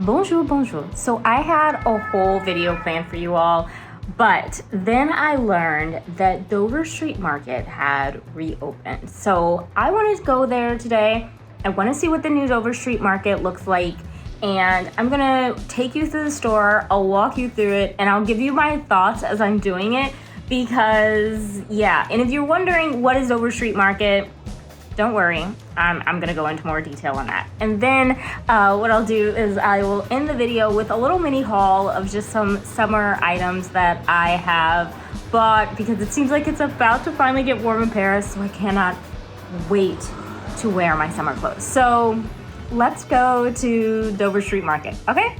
Bonjour, bonjour. So I had a whole video planned for you all, but then I learned that Dover Street Market had reopened. So I wanted to go there today. I want to see what the new Dover Street Market looks like, and I'm gonna take you through the store. I'll walk you through it, and I'll give you my thoughts as I'm doing it, because yeah, and if you're wondering what is Dover Street Market, don't worry, I'm gonna go into more detail on that. And then what I'll do is I will end the video with a little mini haul of just some summer items that I have bought, because it seems like it's about to finally get warm in Paris, so I cannot wait to wear my summer clothes. So let's go to Dover Street Market, okay?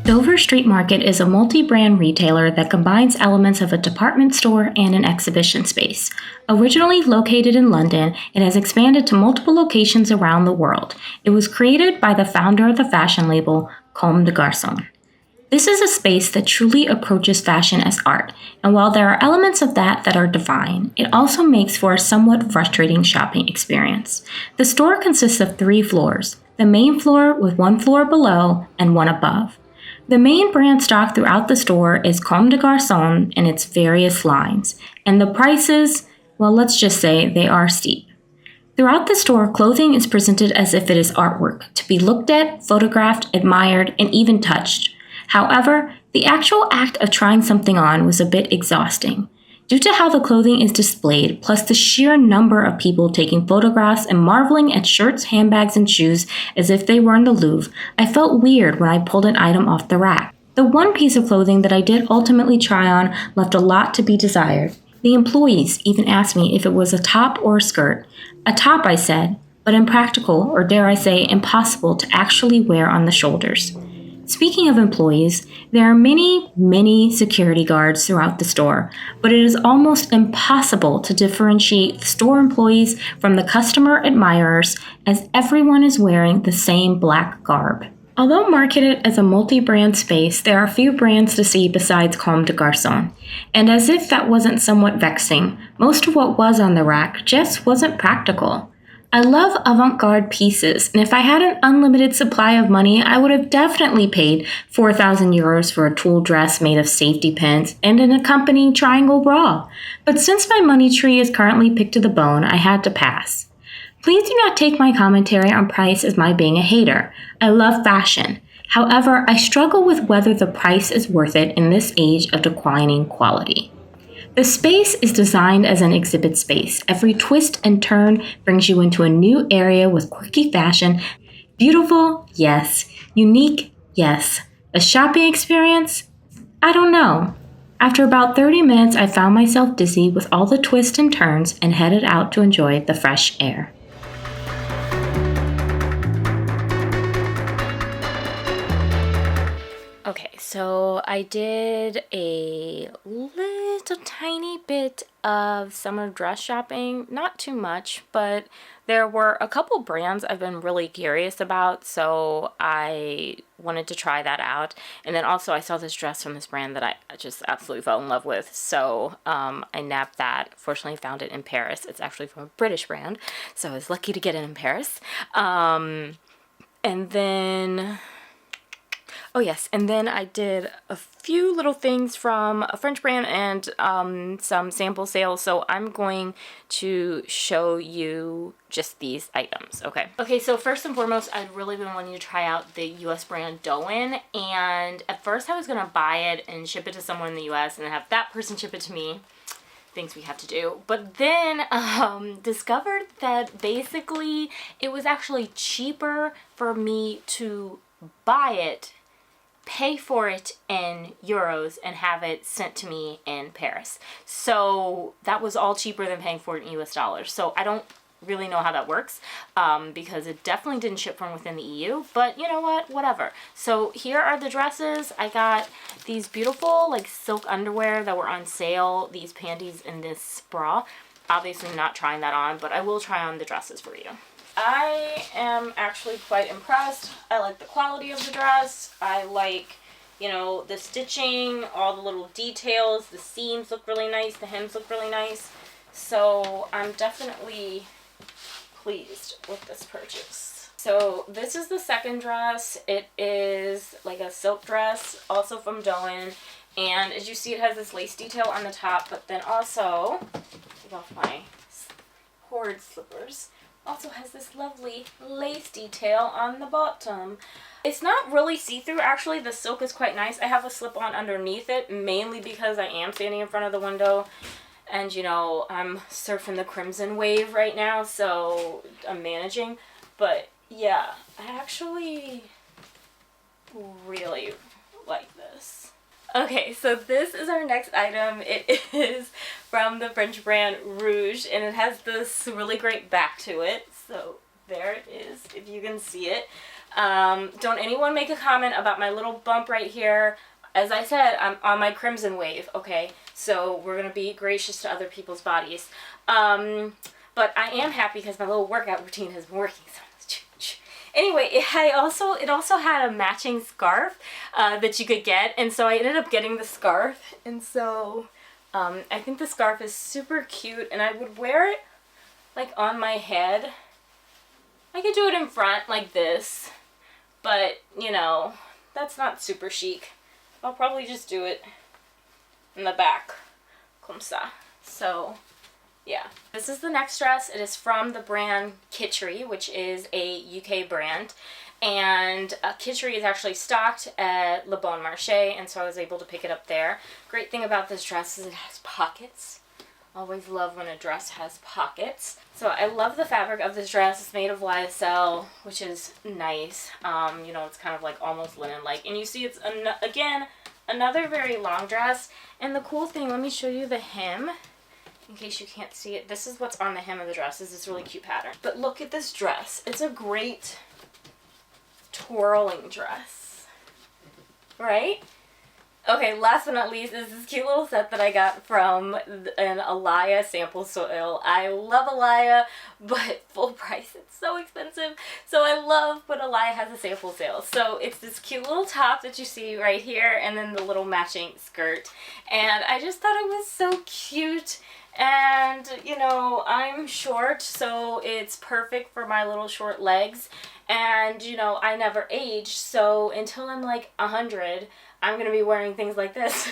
Dover Street Market is a multi-brand retailer that combines elements of a department store and an exhibition space. Originally located in London, it has expanded to multiple locations around the world. It was created by the founder of the fashion label, Comme des Garçons. This is a space that truly approaches fashion as art, and while there are elements of that are divine, it also makes for a somewhat frustrating shopping experience. The store consists of 3 floors, the main floor with 1 floor below and 1 above. The main brand stock throughout the store is Comme des Garçons in its various lines, and the prices, well, let's just say they are steep. Throughout the store, clothing is presented as if it is artwork, to be looked at, photographed, admired, and even touched. However, the actual act of trying something on was a bit exhausting. Due to how the clothing is displayed, plus the sheer number of people taking photographs and marveling at shirts, handbags, and shoes as if they were in the Louvre, I felt weird when I pulled an item off the rack. The one piece of clothing that I did ultimately try on left a lot to be desired. The employees even asked me if it was a top or a skirt. A top, I said, but impractical, or dare I say, impossible to actually wear on the shoulders. Speaking of employees, there are many security guards throughout the store, but it is almost impossible to differentiate the store employees from the customer admirers, as everyone is wearing the same black garb. Although marketed as a multi-brand space, there are few brands to see besides Comme des Garçons. And as if that wasn't somewhat vexing, most of what was on the rack just wasn't practical. I love avant-garde pieces, and if I had an unlimited supply of money, I would have definitely paid 4,000 euros for a tulle dress made of safety pins and an accompanying triangle bra. But since my money tree is currently picked to the bone, I had to pass. Please do not take my commentary on price as my being a hater. I love fashion. However, I struggle with whether the price is worth it in this age of declining quality. The space is designed as an exhibit space. Every twist and turn brings you into a new area with quirky fashion. Beautiful? Yes. Unique? Yes. A shopping experience? I don't know. After about 30 minutes, I found myself dizzy with all the twists and turns and headed out to enjoy the fresh air. Okay, so I did a little tiny bit of summer dress shopping, not too much, but there were a couple brands I've been really curious about, so I wanted to try that out. And then also I saw this dress from this brand that I just absolutely fell in love with, so I nabbed that. Fortunately, I found it in Paris. It's actually from a British brand, so I was lucky to get it in Paris. And then... Oh yes, and then I did a few little things from a French brand and some sample sales, so I'm going to show you just these items, okay? Okay, so first and foremost, I've really been wanting to try out the US brand Doin, and at first I was going to buy it and ship it to someone in the US and have that person ship it to me. Things we have to do. But then discovered that basically it was actually cheaper for me to buy it, pay for it in euros, and have it sent to me in Paris. So that was all cheaper than paying for it in US dollars. So I don't really know how that works because it definitely didn't ship from within the EU, but you know what, whatever. So here are the dresses. I got these beautiful like silk underwear that were on sale, these panties and this bra. Obviously not trying that on, but I will try on the dresses for you. I am actually quite impressed. I like the quality of the dress. I like You know, the stitching, all the little details, the seams look really nice, the hems look really nice. So I'm definitely pleased with this purchase. So this is the second dress. It is like a silk dress, also from Doen. And as you see, it has this lace detail on the top, but then also, take off my horrid slippers, also has this lovely lace detail on the bottom. It's not really see-through, actually. The silk is quite nice. I have a slip-on underneath it, mainly because I am standing in front of the window. And, you know, I'm surfing the crimson wave right now, so I'm managing. But, yeah, I actually really like this. Okay, so this is our next item. It is from the French brand Rouge, and it has this really great back to it. So there it is, if you can see it. Don't anyone make a comment about my little bump right here. As I said, I'm on my crimson wave, okay? So we're going to be gracious to other people's bodies. But I am happy because my little workout routine has been working. So anyway, it also had a matching scarf that you could get, and so I ended up getting the scarf. And so I think the scarf is super cute, and I would wear it like on my head. I could do it in front like this, but you know, that's not super chic. I'll probably just do it in the back, comme ça. So yeah, this is the next dress. It is from the brand Kitchery, which is a UK brand. And Kitchery is actually stocked at Le Bon Marché, and so I was able to pick it up there. Great thing about this dress is it has pockets. Always love when a dress has pockets. So I love the fabric of this dress. It's made of lyocell, which is nice. You know, it's kind of like almost linen-like. And you see it's, again, another very long dress. And the cool thing, let me show you the hem. In case you can't see it, this is what's on the hem of the dress. Is this really cute pattern. But look at this dress. It's a great twirling dress, right? Okay, last but not least is this cute little set that I got from an Alaya sample soil. I love Alaya, but full price, it's so expensive. So I love when Alaya has a sample sale. So it's this cute little top that you see right here, and then the little matching skirt. And I just thought it was so cute. And, you know, I'm short, so it's perfect for my little short legs. And, you know, I never age, so until I'm like 100, I'm going to be wearing things like this.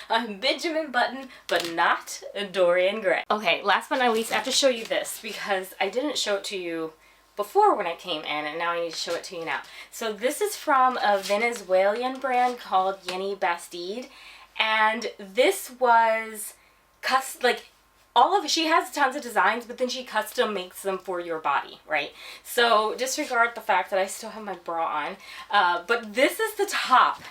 I'm Benjamin Button, but not Dorian Gray. Okay, last but not least, I have to show you this because I didn't show it to you before when I came in, and now I need to show it to you now. So this is from a Venezuelan brand called Yenny Bastide. And this was she has tons of designs, but then she custom makes them for your body, right? So disregard the fact that I still have my bra on, but this is the top.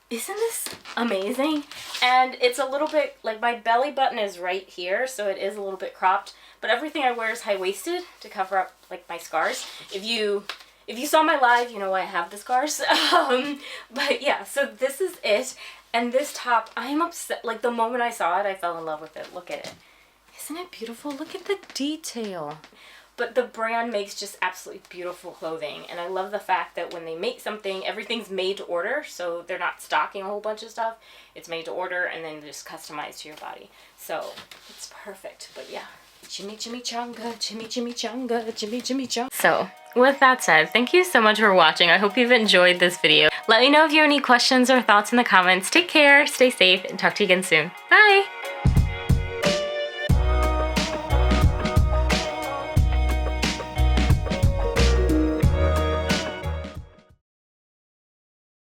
Isn't this amazing? And it's a little bit, like, my belly button is right here, so it is a little bit cropped, but everything I wear is high-waisted to cover up, like, my scars. If you saw my live, you know I have the scars. But yeah, so this is it. And this top, I am obsessed. Like, the moment I saw it, I fell in love with it. Look at it. Isn't it beautiful? Look at the detail. But the brand makes just absolutely beautiful clothing. And I love the fact that when they make something, everything's made to order. So they're not stocking a whole bunch of stuff. It's made to order and then just customized to your body. So it's perfect. But yeah. Chimmy chimichanga, chimmy chimichanga, chimmy chimichanga. So, with that said, thank you so much for watching. I hope you've enjoyed this video. Let me know if you have any questions or thoughts in the comments. Take care, stay safe, and talk to you again soon. Bye!